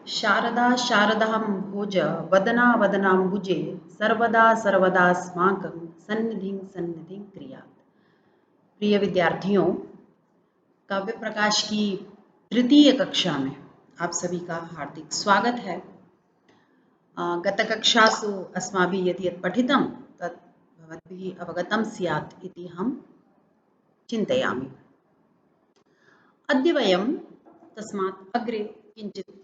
शारदा शारदाम्भोज वदना वदनाम्बुजे सर्वदा सर्वदास्माकं सन्निधिं सन्निधिं क्रियात्। प्रिय विद्यार्थियों, काव्य प्रकाश की तृतीय कक्षा में आप सभी का हार्दिक स्वागत है। गतकक्षासु अस्माभिः यत् यत् पठितं तत् भवद्भिः अवगतं स्यात् इति अहं चिन्तयामि। अद्य वयं तस्मात् अग्रे किञ्चित्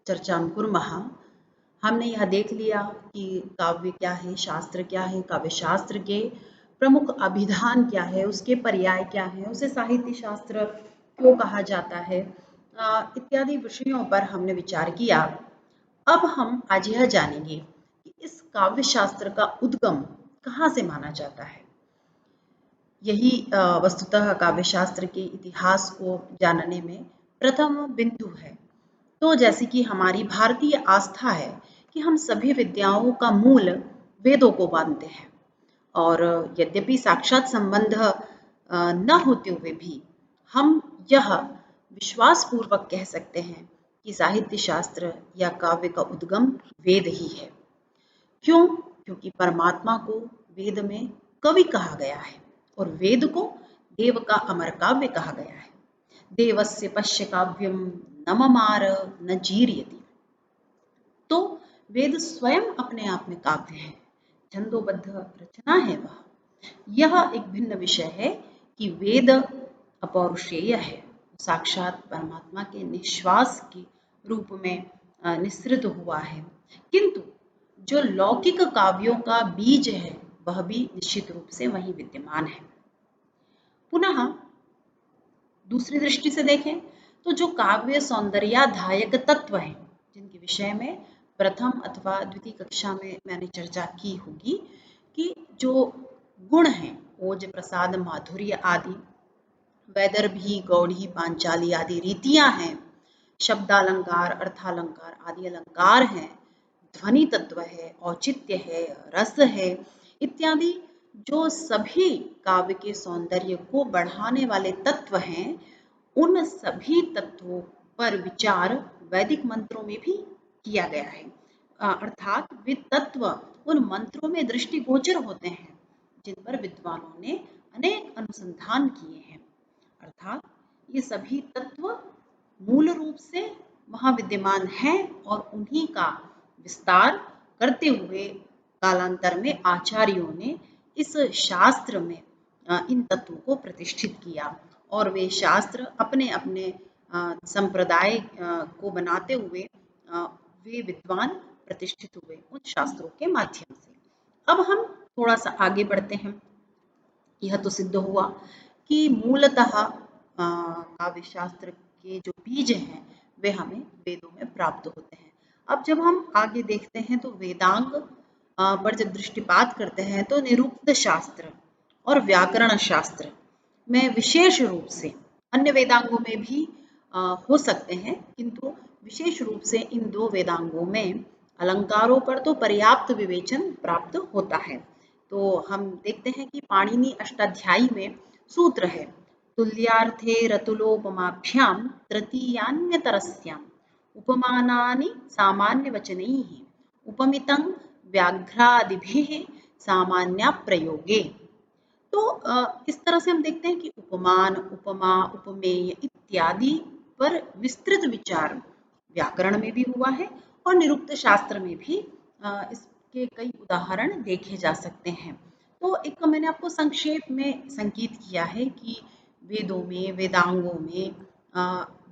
चर्चां कुर्मः। हमने यह देख लिया कि काव्य क्या है, शास्त्र क्या है, काव्य शास्त्र के प्रमुख अभिधान क्या है, उसके पर्याय क्या है, उसे साहित्य शास्त्र क्यों कहा जाता है, इत्यादि विषयों पर हमने विचार किया। अब हम आज यह जानेंगे कि इस काव्य शास्त्र का उद्गम कहाँ से माना जाता है। यही वस्तुतः काव्य शास्त्र के इतिहास को जानने में प्रथम बिंदु है। तो जैसे कि हमारी भारतीय आस्था है कि हम सभी विद्याओं का मूल वेदों को मानते हैं, और यद्यपि साक्षात संबंध न होते हुए भी हम यह विश्वास पूर्वक कह सकते हैं कि साहित्य शास्त्र या काव्य का उद्गम वेद ही है। क्यों? क्योंकि परमात्मा को वेद में कवि कहा गया है और वेद को देव का अमर काव्य कहा गया है। देवस्य पश्य काव्यम न ममार न जीर्यति। तो वेद स्वयं अपने आप में काव्य है, छंदोबद्ध रचना है वह। यह एक भिन्न विषय है कि वेद अपौरुषेय है, साक्षात परमात्मा के निश्वास के रूप में निःसृत हुआ है। किंतु जो लौकिक काव्यों का बीज है वह भी निश्चित रूप से वहीं विद्यमान है। पुनः दूसरी दृष्टि से देखें तो जो काव्य सौंदर्याधायक तत्व हैं, जिनके विषय में प्रथम अथवा द्वितीय कक्षा में मैंने चर्चा की होगी कि जो गुण हैं, ओज प्रसाद माधुर्य आदि, वैदर्भी गौड़ी पांचाली आदि रीतियां हैं, शब्दालंकार अर्थालंकार आदि अलंकार हैं, ध्वनि तत्व है, औचित्य है, रस है, इत्यादि जो सभी काव्य के सौंदर्य को बढ़ाने वाले तत्व हैं, उन सभी तत्वों पर विचार वैदिक मंत्रों में भी किया गया है। अर्थात वे तत्व उन मंत्रों में दृष्टिगोचर होते हैं जिन पर विद्वानों ने अनेक अनुसंधान किए हैं। अर्थात ये सभी तत्व मूल रूप से वहाँ विद्यमान हैं और उन्हीं का विस्तार करते हुए कालांतर में आचार्यों ने इस शास्त्र में इन तत्वों को प्रतिष्ठित किया, और वे शास्त्र अपने अपने संप्रदाय को बनाते हुए वे विद्वान प्रतिष्ठित हुए उन शास्त्रों के माध्यम से। अब हम थोड़ा सा आगे बढ़ते हैं। यह तो सिद्ध हुआ कि मूलतः काव्य शास्त्र के जो बीज हैं वे हमें वेदों में प्राप्त होते हैं। अब जब हम आगे देखते हैं तो वेदांग पर जब दृष्टिपात करते हैं तो निरुक्त शास्त्र और व्याकरण शास्त्र में विशेष रूप से, अन्य वेदांगों में भी हो सकते हैं, किंतु विशेष रूप से इन दो वेदांगों में अलंकारों पर तो पर्याप्त विवेचन प्राप्त होता है। तो हम देखते हैं कि पाणिनि अष्टाध्यायी में सूत्र है, तुल्यार्थे रतुलोपमाभ्याम तृतीयान्यतरस्याम उपमानानि सामान्यवचनैः उपमितं व्याघ्रादिभिः सामान्य प्रयोगे। तो इस तरह से हम देखते हैं कि उपमान, उपमा, उपमेय इत्यादि पर विस्तृत विचार व्याकरण में भी हुआ है और निरुक्त शास्त्र में भी इसके कई उदाहरण देखे जा सकते हैं। तो एक मैंने आपको संक्षेप में संकेत किया है कि वेदों में, वेदांगों में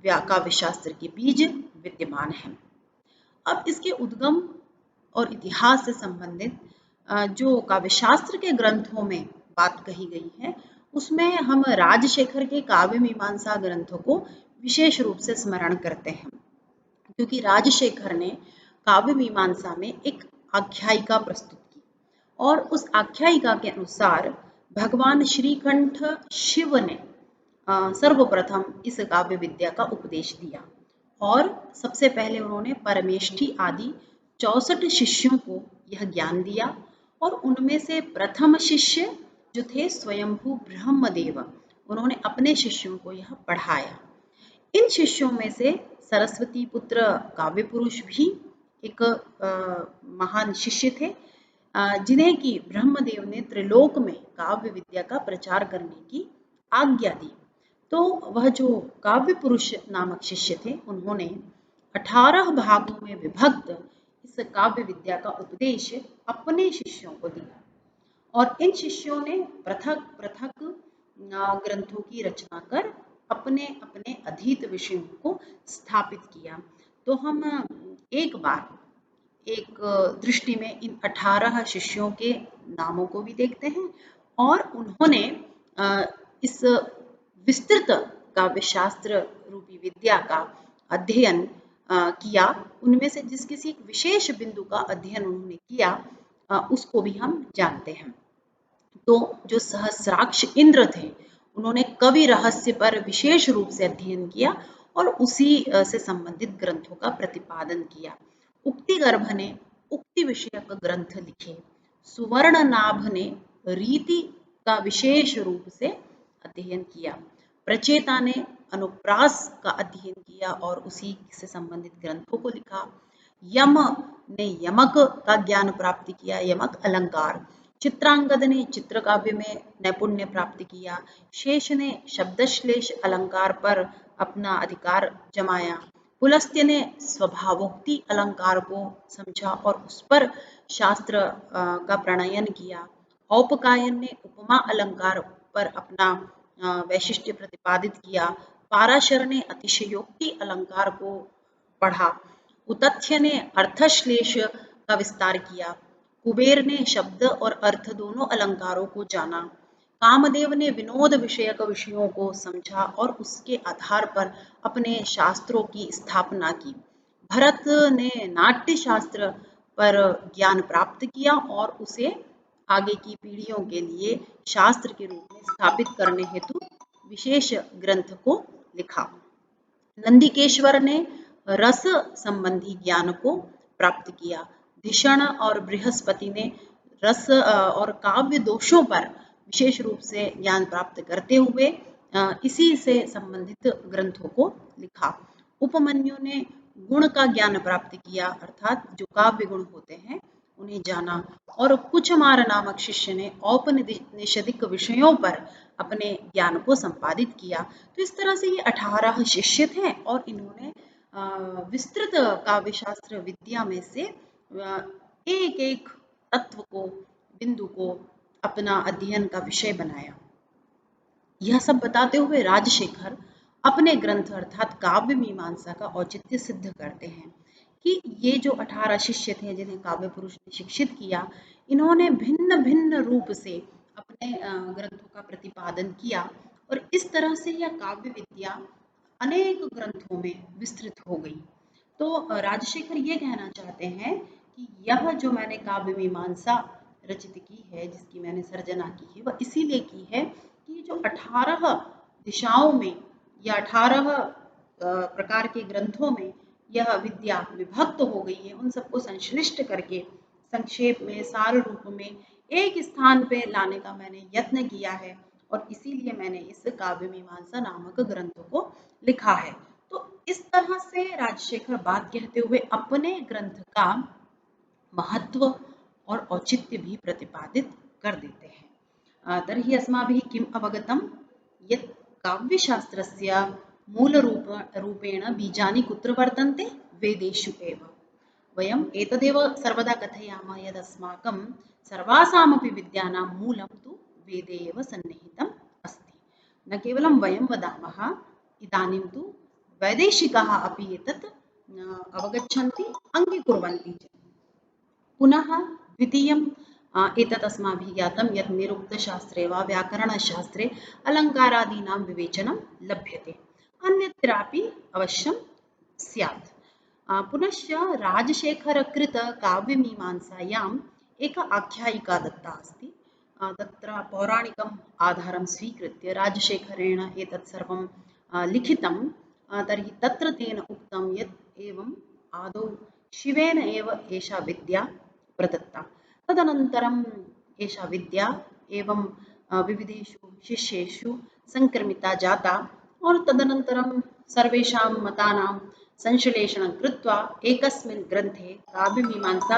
काव्य शास्त्र के बीज विद्यमान हैं। अब इसके उद्गम और इतिहास से संबंधित जो काव्य शास्त्र के ग्रंथों में बात कही गई है, उसमें हम राजशेखर के काव्य मीमांसा ग्रंथों को विशेष रूप से स्मरण करते हैं, क्योंकि राजशेखर ने काव्य मीमांसा में एक आख्यायिका प्रस्तुत की और उस आख्यायिका के अनुसार भगवान श्रीकंठ शिव ने सर्वप्रथम इस काव्य विद्या का उपदेश दिया, और सबसे पहले उन्होंने परमेष्ठी आदि 64 शिष्यों को यह ज्ञान दिया, और उनमें से प्रथम शिष्य जो थे स्वयंभू ब्रह्मदेव, उन्होंने अपने शिष्यों को यह पढ़ाया। इन शिष्यों में से सरस्वती पुत्र काव्यपुरुष भी एक महान शिष्य थे, जिन्हें कि ब्रह्मदेव ने त्रिलोक में काव्य विद्या का प्रचार करने की आज्ञा दी। तो वह जो काव्य पुरुष नामक शिष्य थे, उन्होंने 18 भागों में विभक्त इस काव्य विद्या का उपदेश अपने शिष्यों को दिया और इन शिष्यों ने पृथक पृथक ग्रंथों की रचना कर अपने अपने अधीत विषयों को स्थापित किया। तो हम एक बार एक दृष्टि में इन 18 शिष्यों के नामों को भी देखते हैं और उन्होंने इस विस्तृत काव्यशास्त्र रूपी विद्या का अध्ययन किया। उनमें से जिस किसी एक विशेष बिंदु का अध्ययन उन्होंने किया उसको भी हम जानते हैं। तो जो सहस्राक्ष इंद्र थे, उन्होंने कवि रहस्य पर विशेष रूप से अध्ययन किया और उसी से संबंधित ग्रंथों का प्रतिपादन किया। उक्तिगर्भ ने उक्ति विषयक ग्रंथ लिखे। सुवर्णनाभ ने रीति का विशेष रूप से अध्ययन किया। प्रचेता ने अनुप्रास का अध्ययन किया और उसी से संबंधित ग्रंथों को लिखा। यम ने यमक का ज्ञान प्राप्त किया, यमक अलंकार। चित्रांगद ने चित्रकाव्य में नैपुण्य प्राप्त किया। शेष ने शब्दश्लेष अलंकार पर अपना अधिकार जमाया। पुलस्त्य ने स्वभावोक्ति अलंकार को समझा और उस पर शास्त्र का प्रणयन किया। औपकायन ने उपमा अलंकार पर अपना वैशिष्ट्य प्रतिपादित किया। पाराशर ने अतिशयोक्ति अलंकार को पढ़ा। उतथ्य ने अर्थश्लेष का विस्तार किया। कुबेर ने शब्द और अर्थ दोनों अलंकारों को जाना। कामदेव ने विनोद विषयक विषयों को समझा और उसके आधार पर अपने शास्त्रों की स्थापना की। भरत ने नाट्य शास्त्र पर ज्ञान प्राप्त किया और उसे आगे की पीढ़ियों के लिए शास्त्र के रूप में स्थापित करने हेतु विशेष ग्रंथ को लिखा। नंदिकेश्वर ने रस संबंधी ज्ञान को प्राप्त किया। धिषण और बृहस्पति ने रस और काव्य दोषों पर विशेष रूप से ज्ञान प्राप्त करते हुए इसी से संबंधित ग्रंथों को लिखा। उपमन्यु ने गुण का ज्ञान प्राप्त किया, अर्थात जो काव्य गुण होते हैं उन्हें जाना। और कुचमार नामक शिष्य ने औपनिषदिक विषयों पर अपने ज्ञान को संपादित किया। तो इस तरह से ये 18 शिष्य थे और इन्होंने विस्तृत काव्यशास्त्र विद्या में से एक एक तत्व को, बिंदु को अपना अध्ययन का विषय बनाया। यह सब बताते हुए राजशेखर अपने ग्रंथ अर्थात काव्य मीमांसा का औचित्य सिद्ध करते हैं कि ये जो 18 शिष्य थे जिन्हें काव्य पुरुष ने शिक्षित किया, इन्होंने भिन्न भिन्न रूप से अपने ग्रंथों का प्रतिपादन किया और इस तरह से यह काव्य विद्या अनेक ग्रंथों में विस्तृत हो गई। तो राजशेखर ये कहना चाहते हैं कि यह जो मैंने काव्य मीमांसा रचित की है, जिसकी मैंने सर्जना की है, वह इसीलिए की है कि जो 18 दिशाओं में या 18 प्रकार के ग्रंथों में यह विद्या विभक्त हो गई है, उन सबको संश्लिष्ट करके संक्षेप में, सार रूप में एक स्थान पे लाने का मैंने यत्न किया है और इसीलिए मैंने इस काव्य मीमांसा नामक ग्रंथ को लिखा है। तो इस तरह से राजशेखर बात कहते हुए अपने ग्रंथ का महत्व और औचित्य भी प्रतिपादित कर देते हैं। तर्हि अस्माभिः किम् अवगतं यत् काव्यशास्त्रस्य मूलरूपेण बीजानि कुत्र वर्तन्ते? वेदेषु एव। वयम् एतदेव सर्वदा कथयामः यदस्माकं सर्वासामपि विद्यानां मूलं तु वेदे एव सन्निहितम् अस्ति। न केवलं वयं वदामः, इदानीं तु वैदेशिकाः अपि एतत् अवगच्छन्ति, अङ्गीकुर्वन्ति च। पुनः द्वितीयम् एतत् अस्माभिः ज्ञातं यत् निरुक्तशास्त्रे वा व्याकरणशास्त्रे अलङ्कारादीनां विवेचनं लभ्यते, अन्यत्रापि अवश्यं स्यात्। पुनश्च राजशेखरकृत काव्यमीमांसायाम् एका आख्यायिका दत्ता अस्ति। तत्र पौराणिकम् आधारं स्वीकृत्य राजशेखरेण एतत् सर्वं लिखितं। तर्हि तत्र तेन उक्तं यत् एवम् आदौ शिवेन एव एषा विद्या प्रदत्ता, तदनन्तरम् एषा विद्या एवं विविधेषु शिष्येषु संक्रमिता जाता और तदनन्तरं सर्वेषां मतानां संश्लेषणं कृत्वा एकस्मिन् ग्रन्थे काव्यमीमांसा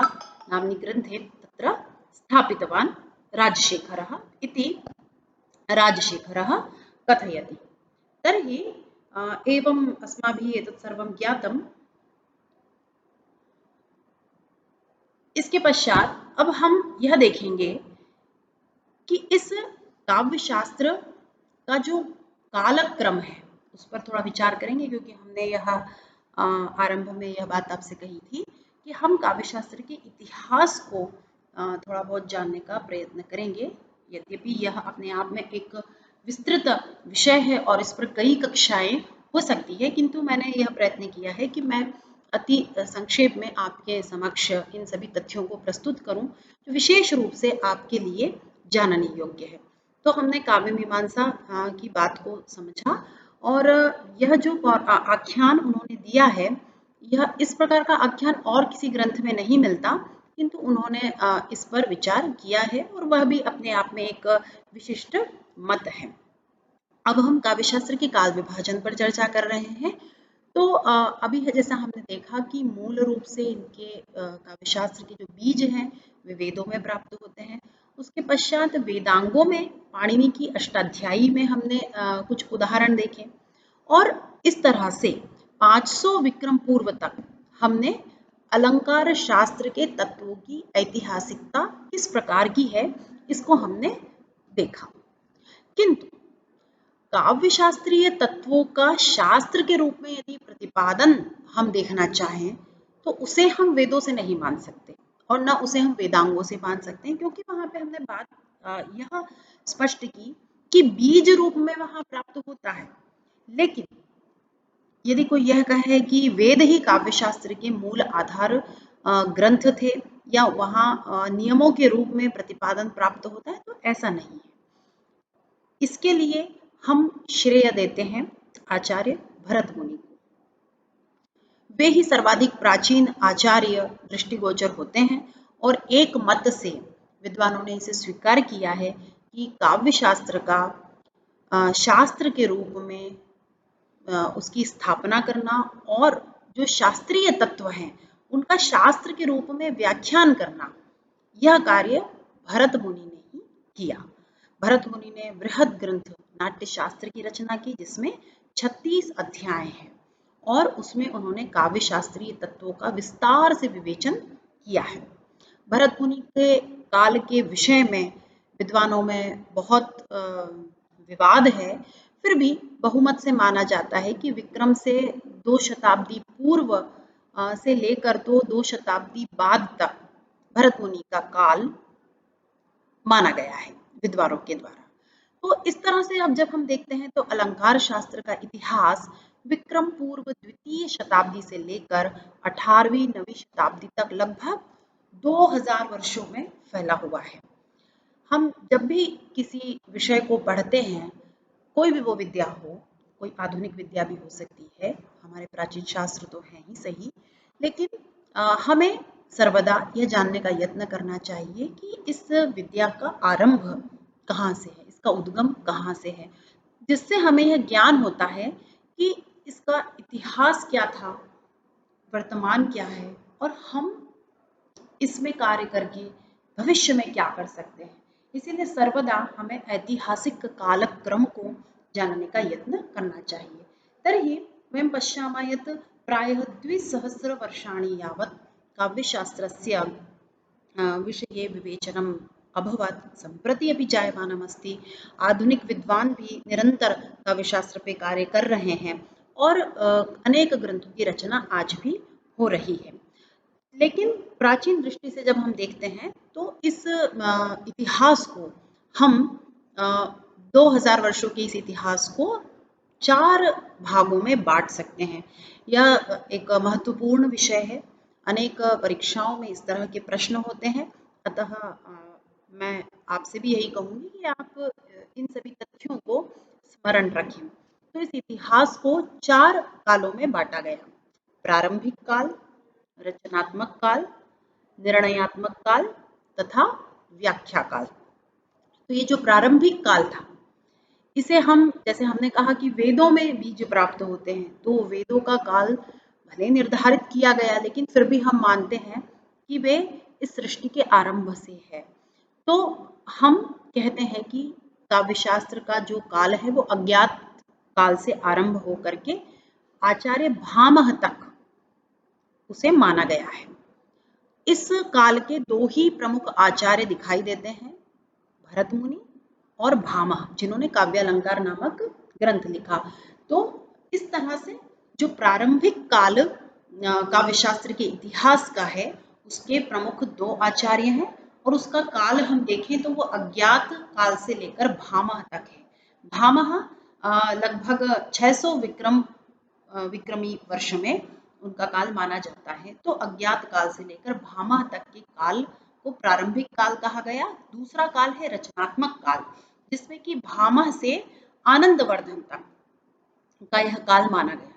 नाम्नि ग्रन्थे तत्र स्थापितवान् राजशेखरः इति राजशेखरः कथयति। तर्हि एवम् अस्माभिः एतत् सर्वं ज्ञातम्। इसके पश्चात अब हम यह देखेंगे कि इस काव्य शास्त्र का जो कालक्रम है उस पर थोड़ा विचार करेंगे, क्योंकि हमने यह आरंभ में यह बात आपसे कही थी कि हम काव्य शास्त्र के इतिहास को थोड़ा बहुत जानने का प्रयत्न करेंगे। यद्यपि यह अपने आप में एक विस्तृत विषय है और इस पर कई कक्षाएं हो सकती है, किंतु मैंने यह प्रयत्न किया है कि मैं अति संक्षेप में आपके समक्ष इन सभी तथ्यों को प्रस्तुत करूं जो विशेष रूप से आपके लिए जानने योग्य है। तो हमने काव्य मीमांसा की बात को समझा और यह जो आख्यान उन्होंने दिया है, यह इस प्रकार का आख्यान और किसी ग्रंथ में नहीं मिलता, किंतु उन्होंने इस पर विचार किया है और वह भी अपने आप में एक विशिष्ट मत है। अब हम काव्यशास्त्र के काल विभाजन पर चर्चा कर रहे हैं। तो अभी जैसा हमने देखा कि मूल रूप से इनके काव्यशास्त्र के जो बीज हैं वे वेदों में प्राप्त होते हैं। उसके पश्चात वेदांगों में पाणिनि की अष्टाध्यायी में हमने कुछ उदाहरण देखे और इस तरह से 500 विक्रम पूर्व तक हमने अलंकार शास्त्र के तत्वों की ऐतिहासिकता किस प्रकार की है इसको हमने देखा। किंतु काव्य शास्त्रीय तत्वों का शास्त्र के रूप में यदि प्रतिपादन हम देखना चाहें तो उसे हम वेदों से नहीं मान सकते और न उसे हम वेदांगों से मान सकते हैं, क्योंकि वहां पे हमने बात यह स्पष्ट की कि बीज रूप में वहां प्राप्त होता है। लेकिन यदि कोई यह कहे कि वेद ही काव्य शास्त्र के मूल आधार ग्रंथ थे या वहां नियमों के रूप में प्रतिपादन प्राप्त होता है, तो ऐसा नहीं है। इसके लिए हम श्रेय देते हैं आचार्य भरत मुनि को। वे ही सर्वाधिक प्राचीन आचार्य दृष्टिगोचर होते हैं और एक मत से विद्वानों ने इसे स्वीकार किया है कि काव्य शास्त्र का शास्त्र के रूप में उसकी स्थापना करना और जो शास्त्रीय तत्व हैं उनका शास्त्र के रूप में व्याख्यान करना, यह कार्य भरत मुनि ने ही किया। भरत मुनि ने बृहद ग्रंथ नाट्य शास्त्र की रचना की जिसमें 36 अध्याय हैं और उसमें उन्होंने काव्य शास्त्रीय तत्वों का विस्तार से विवेचन किया है। भरत मुनि के काल के विषय में विद्वानों में बहुत विवाद है, फिर भी बहुमत से माना जाता है कि विक्रम से 2 शताब्दी पूर्व से लेकर तो 2 शताब्दी बाद तक भरत मुनि का काल माना गया है विद्वानों के द्वारा। तो इस तरह से अब जब हम देखते हैं तो अलंकार शास्त्र का इतिहास विक्रम पूर्व द्वितीय शताब्दी से लेकर 18वीं 9वीं शताब्दी तक लगभग 2000 वर्षों में फैला हुआ है। हम जब भी किसी विषय को पढ़ते हैं, कोई भी वो विद्या हो, कोई आधुनिक विद्या भी हो सकती है, हमारे प्राचीन शास्त्र तो हैं ही सही, लेकिन हमें सर्वदा यह जानने का यत्न करना चाहिए कि इस विद्या का आरंभ कहाँ से है, इसका उद्गम कहाँ से है, जिससे हमें यह ज्ञान होता है कि इसका इतिहास क्या था, वर्तमान क्या है और हम इसमें कार्य करके भविष्य में क्या कर सकते हैं। इसीलिए सर्वदा हमें ऐतिहासिक कालक्रम को जानने का यत्न करना चाहिए। तर्हि वयं पश्यामः प्रायः 200 वर्षाणि यावत् काव्यशास्त्रस्य विषये विवेचनम् अभवत्, सम्प्रति अपि जायमानमस्ति। आधुनिक विद्वान भी निरंतर काव्यशास्त्र पे कार्य कर रहे हैं और अनेक ग्रंथों की रचना आज भी हो रही है। लेकिन प्राचीन दृष्टि से जब हम देखते हैं तो इस इतिहास को हम 2000 वर्षों के इस इतिहास को 4 भागों में बांट सकते हैं। यह एक महत्वपूर्ण विषय है, अनेक परीक्षाओं में इस तरह के प्रश्न होते हैं, अतः मैं आपसे भी यही कहूँगी कि आप इन सभी तथ्यों को स्मरण रखें। तो इस इतिहास को 4 कालों में बांटा गया: प्रारंभिक काल, रचनात्मक काल, निर्णयात्मक काल तथा व्याख्या काल। तो ये जो प्रारंभिक काल था, इसे हम, जैसे हमने कहा कि वेदों में बीज प्राप्त होते हैं, तो वेदों का काल भले निर्धारित किया गया, लेकिन फिर भी हम मानते हैं कि वे इस सृष्टि के आरंभ से है। तो हम कहते हैं कि काव्यशास्त्र का जो काल है वो अज्ञात काल से आरंभ होकर के आचार्य भामह तक उसे माना गया है। इस काल के दो ही प्रमुख आचार्य दिखाई देते हैं, भरत मुनि और भामह, जिन्होंने काव्यालंकार नामक ग्रंथ लिखा। तो इस तरह से जो प्रारंभिक काल काव्यशास्त्र के इतिहास का है, उसके प्रमुख दो आचार्य हैं, और उसका काल हम देखें तो वो अज्ञात काल से लेकर भामह तक है। भामह लगभग 600 विक्रमी वर्ष में उनका काल माना जाता है। तो अज्ञात काल से लेकर भामह तक के काल को प्रारंभिक काल कहा गया। दूसरा काल है रचनात्मक काल, जिसमें कि भामह से आनंदवर्धन तक का यह काल माना गया।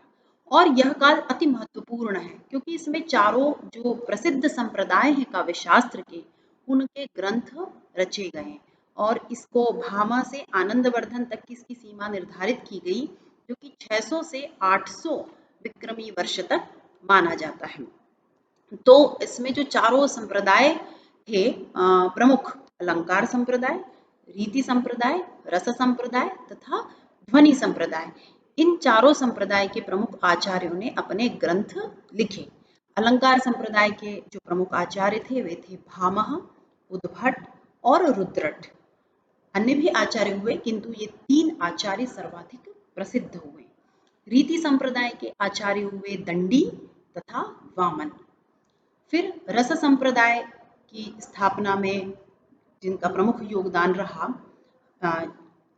और यह काल अति महत्वपूर्ण है, क्योंकि इसमें चारों जो प्रसिद्ध संप्रदाय हैं काव्यशास्त्र के, उनके ग्रंथ रचे गए, और इसको भामह से आनंदवर्धन तक की इसकी सीमा निर्धारित की गई, जो कि 600 से 800 विक्रमी वर्ष तक माना जाता है। तो इसमें जो चारों संप्रदाय थे प्रमुख, अलंकार संप्रदाय, रीति संप्रदाय, रस संप्रदाय तथा ध्वनि संप्रदाय, इन चारों संप्रदाय के प्रमुख आचार्यों ने अपने ग्रंथ लिखे। अलंकार संप्रदाय के जो प्रमुख आचार्य थे वे थे भामह, उद्भट और रुद्रट। अन्य भी आचार्य हुए, किंतु ये तीन आचार्य सर्वाधिक प्रसिद्ध हुए। रीति संप्रदाय के आचार्य हुए दंडी तथा वामन। फिर रस संप्रदाय की स्थापना में जिनका प्रमुख योगदान रहा,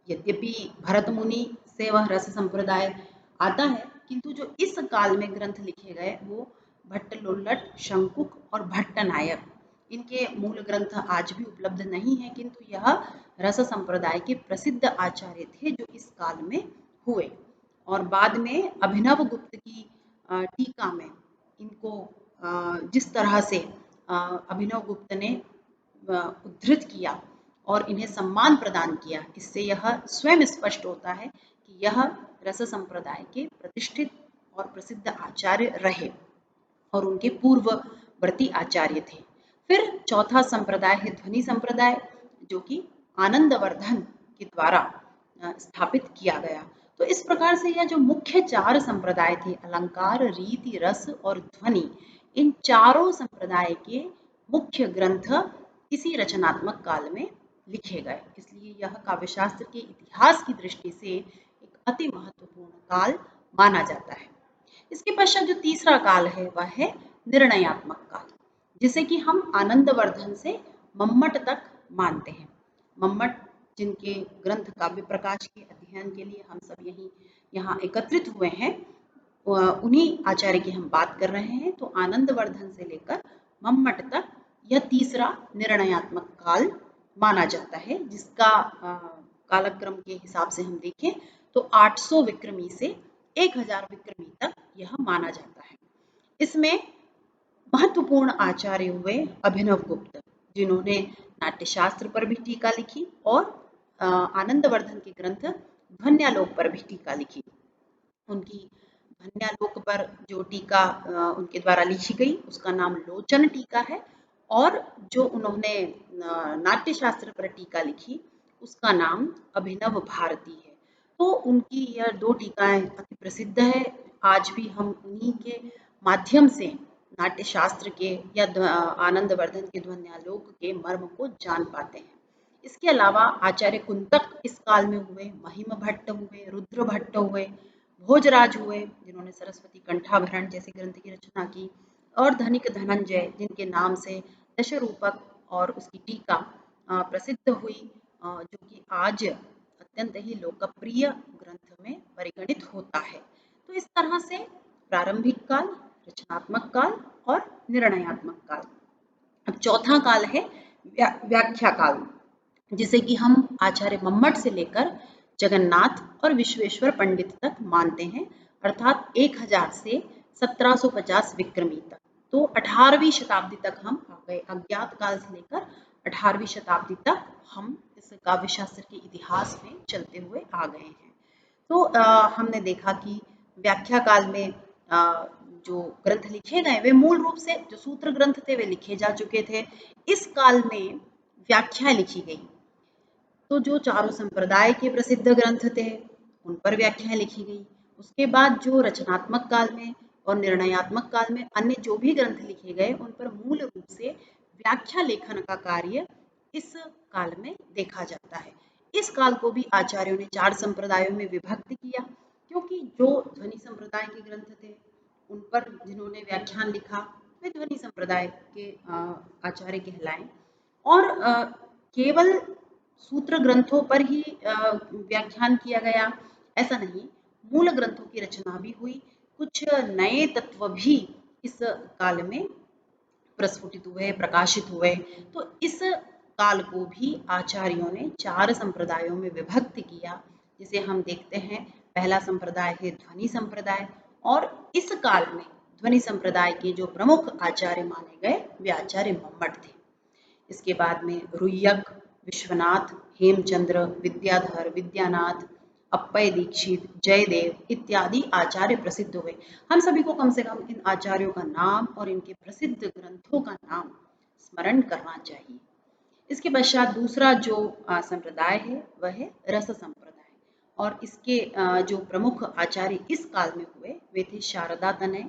यद्यपि भरत मुनि से वह रस संप्रदाय आता है, किंतु जो इस काल में ग्रंथ लिखे गए वो भट्टलोल्लट, शंकुक और भट्टनायक, इनके मूल ग्रंथ आज भी उपलब्ध नहीं है, किंतु यह रस संप्रदाय के प्रसिद्ध आचार्य थे जो इस काल में हुए। और बाद में अभिनव गुप्त की टीका में इनको जिस तरह से अभिनव गुप्त ने उद्धृत किया और इन्हें सम्मान प्रदान किया, इससे यह स्वयं स्पष्ट होता है कि यह रस संप्रदाय के प्रतिष्ठित और प्रसिद्ध आचार्य रहे और उनके पूर्ववर्ती आचार्य थे। फिर चौथा संप्रदाय है ध्वनि संप्रदाय, जो कि आनंदवर्धन के द्वारा स्थापित किया गया। तो इस प्रकार से यह जो मुख्य चार संप्रदाय थे, अलंकार, रीति, रस और ध्वनि, इन चारों संप्रदाय के मुख्य ग्रंथ इसी रचनात्मक काल में लिखे गए। इसलिए यह काव्यशास्त्र के इतिहास की दृष्टि से एक अति महत्वपूर्ण काल माना जाता है। इसके पश्चात जो तीसरा काल है वह है निर्णयात्मक काल, जिसे कि हम आनंदवर्धन से मम्मट तक मानते हैं। मम्मट जिनके ग्रंथ काव्य प्रकाश के अध्ययन के लिए हम सब यहाँ एकत्रित हुए हैं, उन्हीं आचार्य की हम बात कर रहे हैं। तो आनंदवर्धन से लेकर मम्मट तक यह तीसरा निर्णयात्मक काल माना जाता है, जिसका कालक्रम के हिसाब से हम देखें तो 800 विक्रमी से 1000 विक्रमी तक यह माना जाता है। इसमें महत्वपूर्ण आचार्य हुए अभिनव गुप्त, जिन्होंने नाट्यशास्त्र पर भी टीका लिखी और आनंदवर्धन के ग्रंथ ध्वन्यालोक पर भी टीका लिखी। उनकी ध्वन्यालोक पर जो टीका उनके द्वारा लिखी गई उसका नाम लोचन टीका है, और जो उन्होंने नाट्यशास्त्र पर टीका लिखी उसका नाम अभिनव भारती है। तो उनकी यह दो टीकाएं अति प्रसिद्ध है। आज भी हम उन्हीं के माध्यम से नाट्यशास्त्र के या आनंदवर्धन के ध्वन्यालोक के मर्म को जान पाते हैं। इसके अलावा आचार्य कुंतक इस काल में हुए, महिम भट्ट हुए, रुद्र भट्ट हुए, भोजराज हुए, जिन्होंने सरस्वती कंठाभरण जैसे ग्रंथ की रचना की, और धनिक धनंजय, जिनके नाम से दशरूपक और उसकी टीका प्रसिद्ध हुई, जो कि आज अत्यंत ही लोकप्रिय ग्रंथ में परिगणित होता है। तो इस तरह से प्रारंभिक काल, रचनात्मक काल और निर्णयात्मक काल। अब चौथा काल है व्याख्या काल, जिसे कि हम आचार्य मम्मट से लेकर जगन्नाथ और विश्वेश्वर पंडित तक मानते हैं, अर्थात 1000 से 1750 विक्रमी तक। तो 18वीं शताब्दी तक हम आ गए, अज्ञात काल से लेकर 18वीं शताब्दी तक हम इस काव्यशास्त्र के इतिहास में चलते हुए आ गए हैं। तो हमने देखा कि व्याख्या काल में जो ग्रंथ लिखे गए वे मूल रूप से जो सूत्र ग्रंथ थे वे लिखे जा चुके थे। इस काल में व्याख्याएं लिखी गई, तो जो चारों संप्रदाय के प्रसिद्ध ग्रंथ थे उन पर व्याख्याएं लिखी गई। उसके बाद जो रचनात्मक काल में और निर्णयात्मक काल में अन्य जो भी ग्रंथ लिखे गए उन पर मूल रूप से व्याख्या लेखन का कार्य इस काल में देखा जाता है। इस काल को भी आचार्यों ने 4 संप्रदायों में विभक्त किया, क्योंकि जो ध्वनि संप्रदाय के ग्रंथ थे उन पर जिन्होंने व्याख्यान लिखा वे ध्वनि संप्रदाय के आचार्य कहलाए, और केवल सूत्र ग्रंथों पर ही व्याख्यान किया गया ऐसा नहीं, मूल ग्रंथों की रचना भी हुई। कुछ नए तत्व भी इस काल में प्रस्फुटित हुए, प्रकाशित हुए। तो इस काल को भी आचार्यों ने 4 संप्रदायों में विभक्त किया, जिसे हम देखते हैं। पहला संप्रदाय है ध्वनि संप्रदाय, और इस काल में ध्वनि संप्रदाय के जो प्रमुख आचार्य माने गए वे आचार्य मम्मट थे। इसके बाद में रुय्यक, विश्वनाथ, हेमचंद्र, विद्याधर, विद्यानाथ, अप्पय दीक्षित, जयदेव इत्यादि आचार्य प्रसिद्ध हुए। हम सभी को कम से कम इन आचार्यों का नाम और इनके प्रसिद्ध ग्रंथों का नाम स्मरण करना चाहिए। इसके पश्चात दूसरा जो संप्रदाय है वह है रस संप्रदाय, और इसके जो प्रमुख आचार्य इस काल में हुए वे थे शारदा तनय,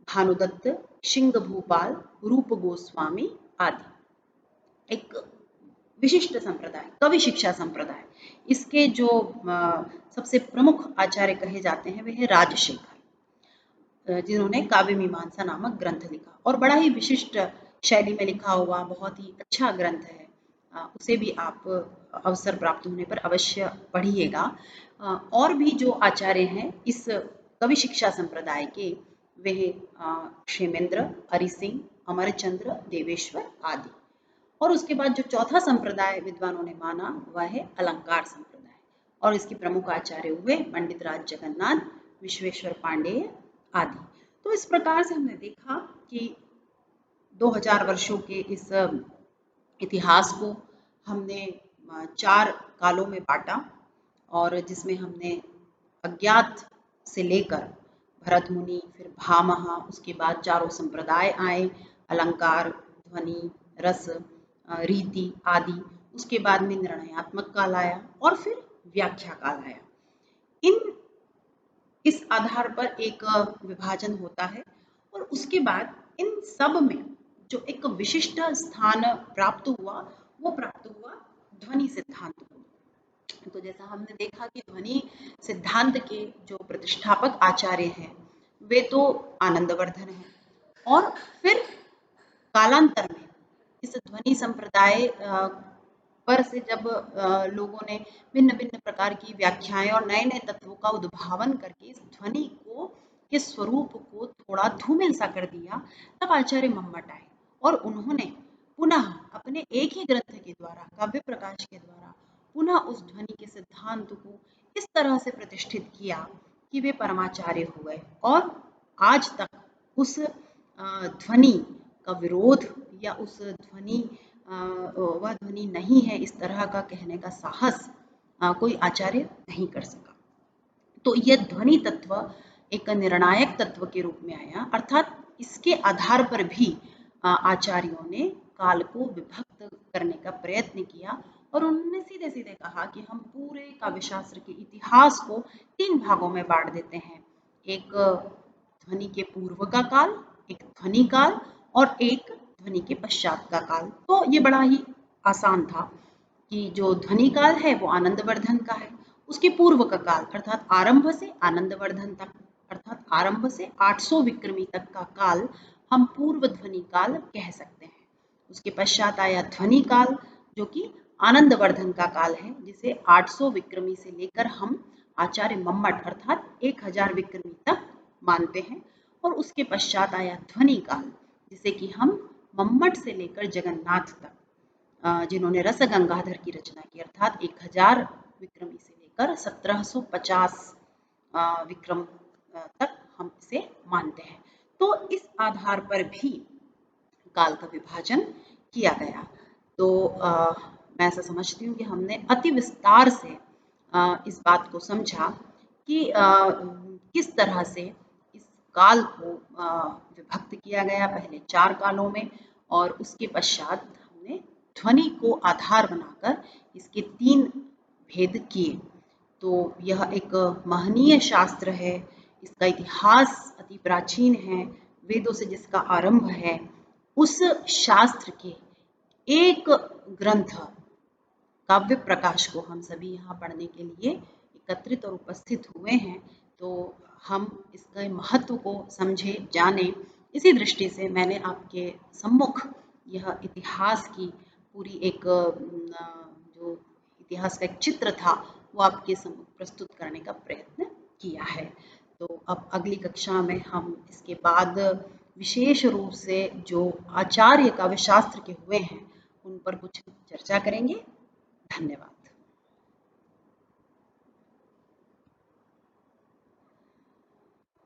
भानुदत्त, सिंह भूपाल, रूप गोस्वामी आदि। एक विशिष्ट संप्रदाय कवि शिक्षा संप्रदाय, इसके जो सबसे प्रमुख आचार्य कहे जाते हैं वे है राजशेखर, जिन्होंने काव्य मीमांसा नामक ग्रंथ लिखा, और बड़ा ही विशिष्ट शैली में लिखा हुआ बहुत ही अच्छा ग्रंथ है। उसे भी आप अवसर प्राप्त होने पर अवश्य पढ़िएगा। और भी जो आचार्य हैं इस कवि शिक्षा संप्रदाय के वे क्षेमेंद्र, हरिसिंह, अमरचंद्र, देवेश्वर आदि। और उसके बाद जो चौथा संप्रदाय विद्वानों ने माना वह है अलंकार संप्रदाय, और इसके प्रमुख आचार्य हुए पंडित राज जगन्नाथ, विश्वेश्वर पांडेय आदि। तो इस प्रकार से हमने देखा कि 2000 वर्षों के इस इतिहास को हमने 4 कालों में बांटा, और जिसमें हमने अज्ञात से लेकर भरत मुनि, फिर भामह, उसके बाद चारों संप्रदाय आए, अलंकार, ध्वनि, रस, रीति आदि। उसके बाद में निर्णयात्मक काल आया और फिर व्याख्या काल आया। इस आधार पर एक विभाजन होता है, और उसके बाद इन सब में जो एक विशिष्ट स्थान प्राप्त हुआ वो प्राप्त हुआ ध्वनि सिद्धांत को। तो जैसा हमने देखा कि ध्वनि सिद्धांत के जो प्रतिष्ठापक आचार्य हैं वे तो आनंदवर्धन हैं, और फिर कालांतर में इस ध्वनि संप्रदाय पर से जब लोगों ने भिन्न भिन्न प्रकार की व्याख्याएं और नए नए तत्वों का उद्भावन करके इस ध्वनि को के स्वरूप को थोड़ा धूमिल सा कर दिया, तब आचार्य मम्मट आए और उन्होंने पुनः अपने एक ही ग्रंथ के द्वारा, काव्य प्रकाश के द्वारा, पुनः उस ध्वनि के सिद्धांत को इस तरह से प्रतिष्ठित किया कि वे परमाचार्य हो गए, और आज तक उस ध्वनि का विरोध या उस ध्वनि वह ध्वनि नहीं है इस तरह का कहने का साहस कोई आचार्य नहीं कर सका। तो यह ध्वनि तत्व एक निर्णायक तत्व के रूप में आया, अर्थात इसके आधार पर भी आचार्यों ने काल को विभक्त करने का प्रयत्न किया, और उन्होंने सीधे सीधे कहा कि हम पूरे काव्यशास्त्र के इतिहास को 3 भागों में बांट देते हैं, एक ध्वनि के पूर्व का काल, एक ध्वनि काल, और एक ध्वनि के पश्चात का काल। तो ये बड़ा ही आसान था कि जो ध्वनि काल है वो आनंदवर्धन का है, उसके पूर्व का काल अर्थात आरंभ से आनंदवर्धन तक, अर्थात आरंभ से 800 विक्रमी तक का काल हम पूर्व ध्वनि काल कह सकते हैं। उसके पश्चात आया ध्वनि काल जो कि आनंदवर्धन का काल है, जिसे 800 विक्रमी से लेकर हम आचार्य मम्मट अर्थात 1000 विक्रमी तक मानते हैं। और उसके पश्चात आया ध्वनि काल, जिसे कि हम मम्मट से लेकर जगन्नाथ तक, जिन्होंने रस गंगाधर की रचना की, अर्थात 1000 विक्रमी से लेकर 1750 विक्रम तक हम इसे मानते हैं। तो इस आधार पर भी काल का विभाजन किया गया। तो मैं ऐसा समझती हूँ कि हमने अति विस्तार से इस बात को समझा कि किस तरह से इस काल को विभक्त किया गया, पहले 4 कालों में, और उसके पश्चात हमने ध्वनि को आधार बनाकर इसके 3 भेद किए। तो यह एक महनीय शास्त्र है, इसका इतिहास अति प्राचीन है, वेदों से जिसका आरंभ है, उस शास्त्र के एक ग्रंथ काव्य प्रकाश को हम सभी यहाँ पढ़ने के लिए एकत्रित और उपस्थित हुए हैं। तो हम इसके महत्व को समझे, जाने, इसी दृष्टि से मैंने आपके सम्मुख यह इतिहास की पूरी एक जो इतिहास का एक चित्र था वो आपके सम्मुख प्रस्तुत करने का प्रयत्न किया है। तो अब अगली कक्षा में हम इसके बाद विशेष रूप से जो आचार्य काव्य शास्त्र के हुए हैं उन पर कुछ चर्चा करेंगे। धन्यवाद।